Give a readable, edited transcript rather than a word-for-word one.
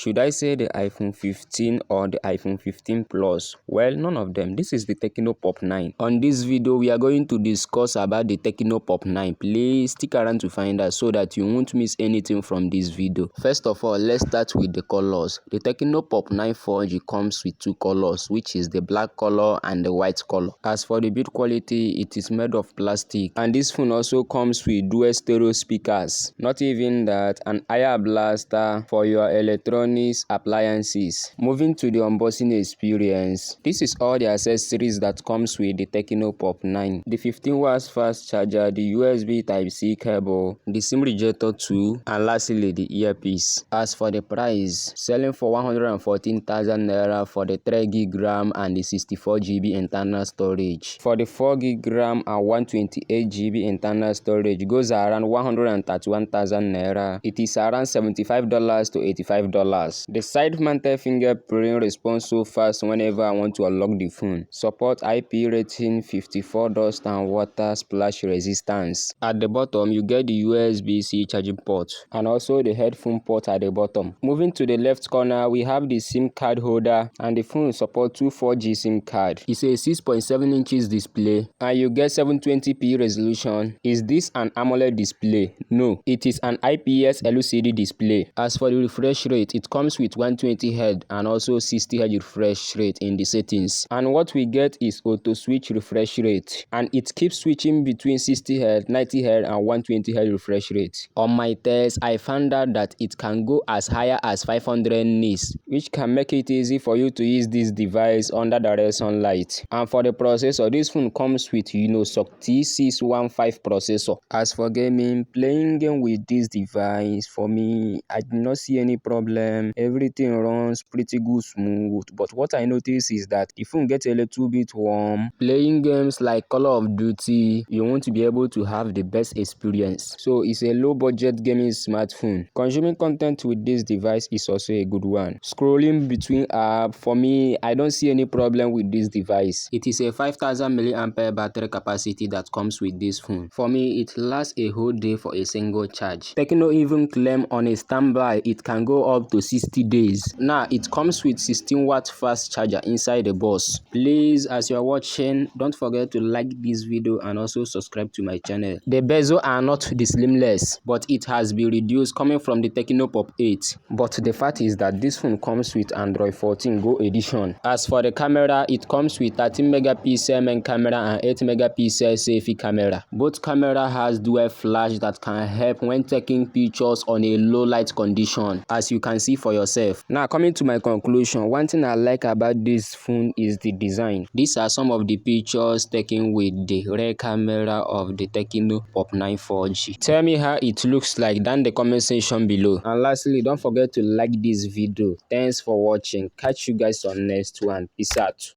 Should I say the iPhone 15 or the iPhone 15 Plus? Well, none of them. This is the Tecno Pop 9. On this video, we are going to discuss about the Tecno Pop 9. Please stick around to find out so that you won't miss anything from this video. First of all, let's start with the colors. The Tecno Pop 9 4G comes with two colors, which is the black color and the white color. As for the build quality, it is made of plastic, and this phone also comes with dual stereo speakers. Not even that, an IR blaster for your electronics appliances. Moving to the unboxing experience, this is all the accessories that comes with the Tecno Pop 9. The 15 watts fast charger, the USB Type-C cable, the SIM rejector tool, and lastly the earpiece. As for the price, selling for 114,000 naira for the 3GB RAM and the 64GB internal storage. For the 4GB RAM and 128GB internal storage goes around 131,000 naira. It is around $75 to $85. The side-mounted fingerprint responds so fast whenever I want to unlock the phone. Support IP rating, 54 dust and water splash resistance. At the bottom, you get the USB-C charging port and also the headphone port at the bottom. Moving to the left corner, we have the SIM card holder, and the phone supports 4G SIM card. It's a 6.7 inches display and you get 720p resolution. Is this an AMOLED display? No, it is an IPS LCD display. As for the refresh rate, it comes with 120Hz and also 60Hz refresh rate in the settings. And what we get is auto switch refresh rate, and it keeps switching between 60Hz, 90Hz and 120Hz refresh rate. On my test, I found out that it can go as higher as 500 nits, which can make it easy for you to use this device under direct sunlight. And for the processor, this phone comes with T615 processor. As for gaming, playing game with this device, for me, I do not see any problem. Everything runs pretty good, smooth. But what I notice is that the phone gets a little bit warm. Playing games like Call of Duty, you want to be able to have the best experience. So it's a low budget gaming smartphone. Consuming content with this device is also a good one. Scrolling between apps, for me, I don't see any problem with this device. It is a 5000 mAh battery capacity that comes with this phone. For me, it lasts a whole day for a single charge. Tecno even claim on a standby it can go up to 60 days. Now, it comes with 16 watt fast charger inside the box. Please, as you are watching, don't forget to like this video and also subscribe to my channel. The bezel are not the slimless, but it has been reduced coming from the Tecno Pop 8. But the fact is that this phone comes with Android 14 Go edition. As for the camera, it comes with 13 megapixel main camera and 8 megapixel selfie camera. Both camera has dual flash that can help when taking pictures on a low light condition, as you can see for yourself. Now, coming to my conclusion, one thing I like about this phone is the design. These are some of the pictures taken with the rear camera of the Tecno Pop 9 4G. Tell me how it looks like down in the comment section below. And lastly, don't forget to like this video. Thanks for watching. Catch you guys on next one. Peace out.